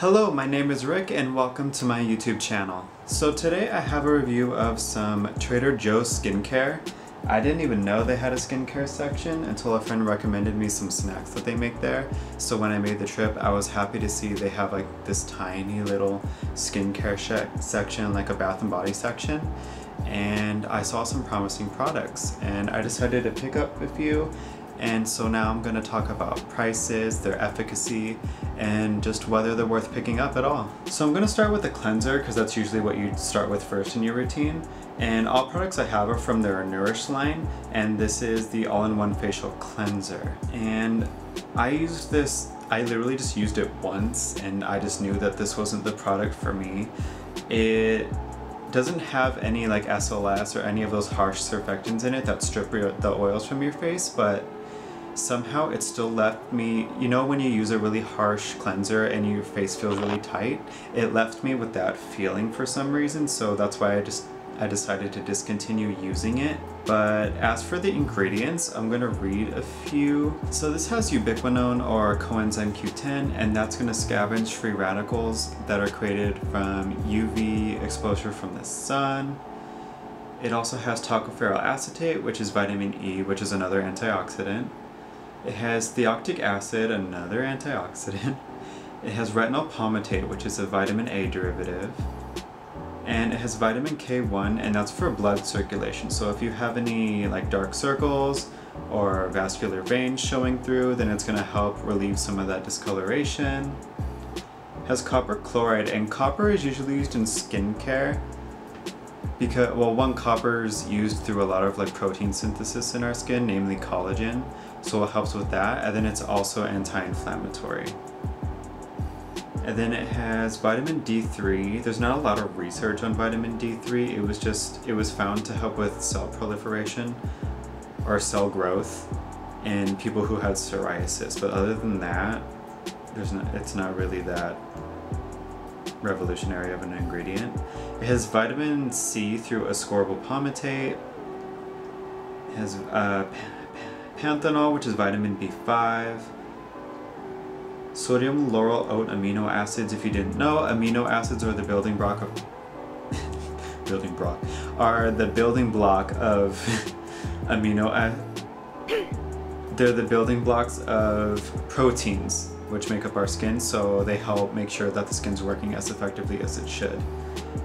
Hello, my name is Rick and welcome to my YouTube channel. So today I have a review of some Trader Joe's skincare. I didn't even know they had a skincare section until a friend recommended me some snacks that they make there. So when I made the trip, I was happy to see they have like this tiny little skincare section, like a bath and body section. And I saw some promising products and I decided to pick up a few. And so now I'm going to talk about prices, their efficacy, and just whether they're worth picking up at all. So I'm going to start with the cleanser because that's usually what you start with first in your routine. And all products I have are from their Nourish line, and this is the all-in-one facial cleanser. And I literally just used it once and I just knew that this wasn't the product for me. It doesn't have any like SLS or any of those harsh surfactants in it that strip the oils from your face, but somehow it still left me, you know when you use a really harsh cleanser and your face feels really tight? It left me with that feeling for some reason, so that's why I decided to discontinue using it. But as for the ingredients, I'm going to read a few. So this has ubiquinone or coenzyme Q10, and that's going to scavenge free radicals that are created from UV exposure from the sun. It also has tocopherol acetate, which is vitamin E, which is another antioxidant. It has theoxytic acid, another antioxidant. It has retinol palmitate, which is a vitamin A derivative. And it has vitamin K1, and that's for blood circulation. So if you have any like dark circles or vascular veins showing through, then it's going to help relieve some of that discoloration. It has copper chloride, and copper is usually used in skincare because, well, one, copper is used through a lot of like protein synthesis in our skin, namely collagen, so it helps with that. And then it's also anti-inflammatory. And then it has vitamin D3. There's not a lot of research on vitamin D3. It was found to help with cell proliferation or cell growth in people who had psoriasis. But other than that, it's not really that revolutionary of an ingredient. It has vitamin C through ascorbyl palmitate. It has panthenol, which is vitamin B5. Sodium lauryl oat amino acids. If you didn't know, amino acids are the building block of they're the building blocks of proteins which make up our skin, so they help make sure that the skin's working as effectively as it should.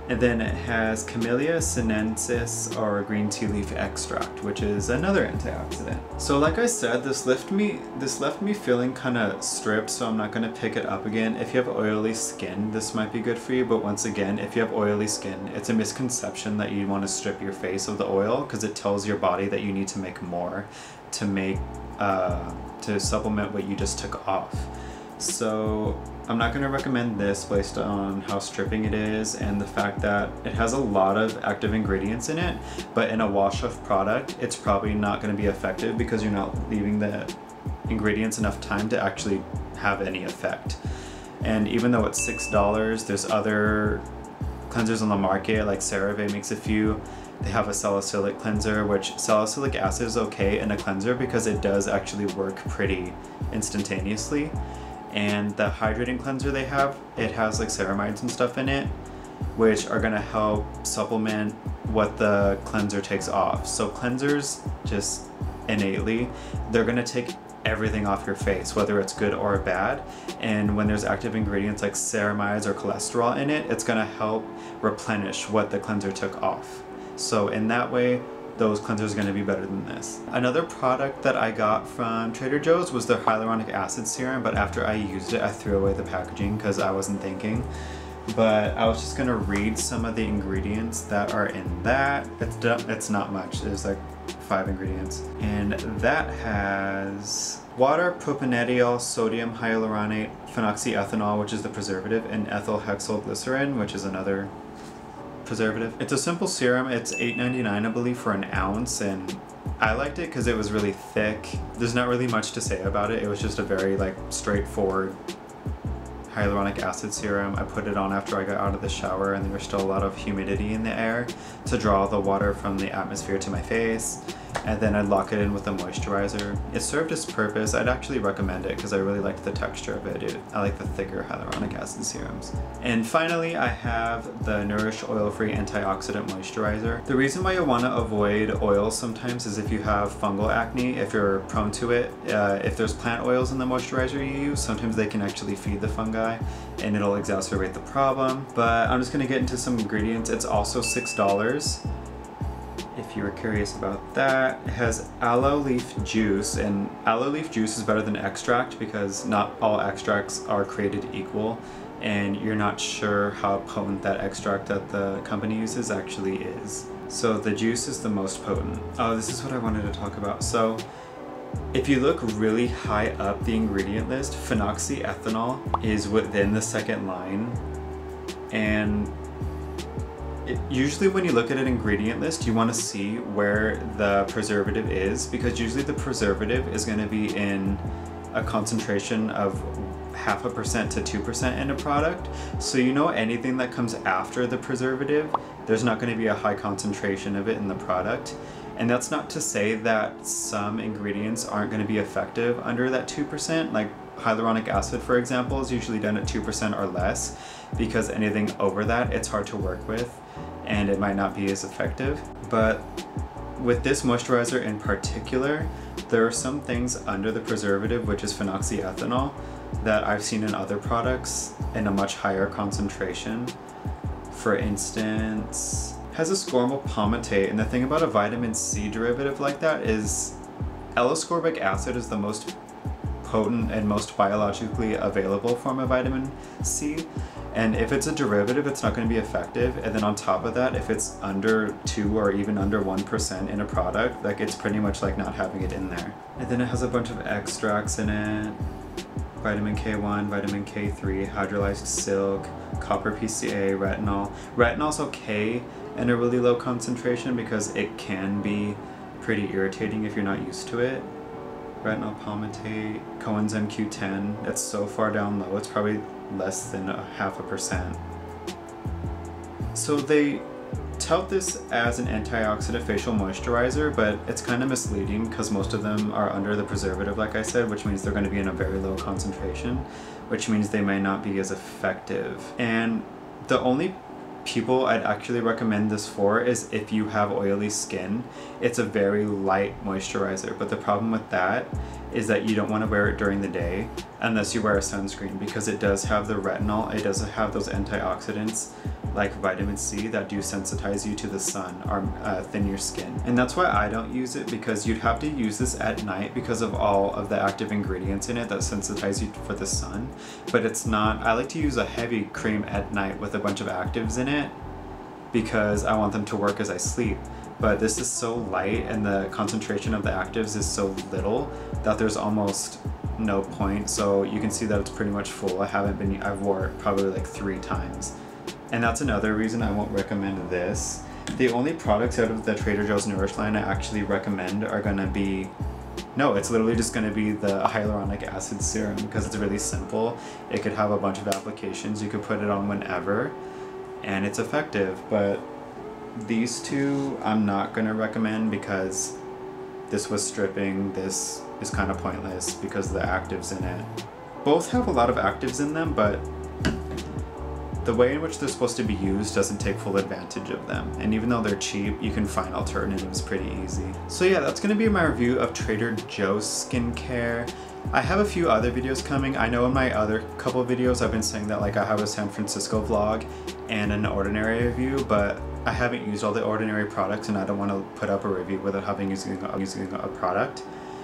And then it has Camellia sinensis, or green tea leaf extract, which is another antioxidant. So like I said, this left me feeling kind of stripped, so I'm not going to pick it up again. If you have oily skin, this might be good for you, but once again, if you have oily skin, it's a misconception that you want to strip your face of the oil, because it tells your body that you need to make more to supplement what you just took off. So I'm not going to recommend this based on how stripping it is and the fact that it has a lot of active ingredients in it, but in a wash-off product, it's probably not going to be effective because you're not leaving the ingredients enough time to actually have any effect. And even though it's $6, there's other cleansers on the market, like CeraVe makes a few. They have a salicylic cleanser, which salicylic acid is okay in a cleanser because it does actually work pretty instantaneously. And the hydrating cleanser they have, it has like ceramides and stuff in it, which are gonna help supplement what the cleanser takes off. So cleansers, just innately, they're gonna take everything off your face, whether it's good or bad. And when there's active ingredients like ceramides or cholesterol in it, it's gonna help replenish what the cleanser took off. So in that way, those cleansers are going to be better than this. Another product that I got from Trader Joe's was their hyaluronic acid serum, but after I used it, I threw away the packaging because I wasn't thinking. But I was just going to read some of the ingredients that are in that. It's not much. There's like 5 ingredients. And that has water, propanediol, sodium hyaluronate, phenoxyethanol, which is the preservative, and ethyl hexyl glycerin, which is another preservative. It's a simple serum. It's $8.99 I believe for an ounce, and I liked it because it was really thick. There's not really much to say about it. It was just a very like straightforward hyaluronic acid serum. I put it on after I got out of the shower and there was still a lot of humidity in the air to draw the water from the atmosphere to my face. And then I'd lock it in with a moisturizer. It served its purpose. I'd actually recommend it because I really liked the texture of it. I like the thicker hyaluronic acid serums. And finally, I have the Nourish Oil-Free Antioxidant Moisturizer. The reason why you want to avoid oils sometimes is if you have fungal acne, if you're prone to it. If there's plant oils in the moisturizer you use, sometimes they can actually feed the fungi and it'll exacerbate the problem. But I'm just going to get into some ingredients. It's also $6. If you were curious about that. It has aloe leaf juice, and aloe leaf juice is better than extract because not all extracts are created equal, and you're not sure how potent that extract that the company uses actually is. So the juice is the most potent. Oh, this is what I wanted to talk about. So if you look really high up the ingredient list, phenoxyethanol is within the second line, and usually when you look at an ingredient list, you want to see where the preservative is, because usually the preservative is going to be in a concentration of 0.5% to 2% in a product. So you know anything that comes after the preservative, there's not going to be a high concentration of it in the product. And that's not to say that some ingredients aren't going to be effective under that 2%, like hyaluronic acid, for example, is usually done at 2% or less, because anything over that, it's hard to work with and it might not be as effective. But with this moisturizer in particular, there are some things under the preservative, which is phenoxyethanol, that I've seen in other products in a much higher concentration. For instance, it has ascorbyl palmitate, and the thing about a vitamin C derivative like that is L-ascorbic acid is the most potent and most biologically available form of vitamin C, and if it's a derivative, it's not going to be effective. And then on top of that, if it's under 2 or even under 1% in a product, like, it's pretty much like not having it in there. And then it has a bunch of extracts in it: vitamin K1, vitamin K3, hydrolyzed silk, copper PCA, retinol. Retinol's okay in a really low concentration because it can be pretty irritating if you're not used to it. Retinol palmitate, coenzyme Q10, it's so far down low, it's probably less than 0.5%. So they tout this as an antioxidant facial moisturizer, but it's kind of misleading because most of them are under the preservative, like I said, which means they're going to be in a very low concentration, which means they may not be as effective. And the only people I'd actually recommend this for is if you have oily skin. It's a very light moisturizer, but the problem with that is that you don't want to wear it during the day unless you wear a sunscreen, because it does have the retinol, it does have those antioxidants like vitamin C that do sensitize you to the sun or thin your skin. And that's why I don't use it, because you'd have to use this at night because of all of the active ingredients in it that sensitize you for the sun. But it's not, I like to use a heavy cream at night with a bunch of actives in it because I want them to work as I sleep. But this is so light and the concentration of the actives is so little that there's almost no point. So you can see that it's pretty much full. I've wore it probably like 3 times. And that's another reason I won't recommend this. The only products out of the Trader Joe's Nourish line I actually recommend are gonna be, no, it's literally just gonna be the hyaluronic acid serum, because it's really simple. It could have a bunch of applications. You could put it on whenever and it's effective. But these two I'm not gonna recommend because this was stripping. This is kind of pointless because of the actives in it. Both have a lot of actives in them, but the way in which they're supposed to be used doesn't take full advantage of them. And even though they're cheap, you can find alternatives pretty easy. So yeah, that's gonna be my review of Trader Joe's skincare. I have a few other videos coming. I know in my other couple of videos I've been saying that like I have a San Francisco vlog and an Ordinary review, but I haven't used all the Ordinary products and I don't want to put up a review without having using a product.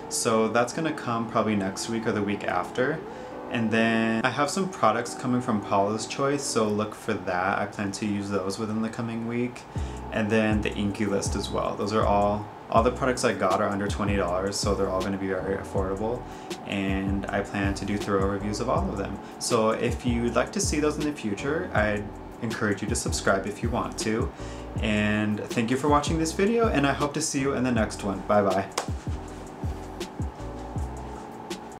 So that's gonna come probably next week or the week after. And then I have some products coming from Paula's Choice, so look for that. I plan to use those within the coming week. And then the Inky list as well. Those are all the products I got are under $20, so they're all going to be very affordable. And I plan to do thorough reviews of all of them. So if you'd like to see those in the future, I'd encourage you to subscribe if you want to. And thank you for watching this video, and I hope to see you in the next one. Bye bye.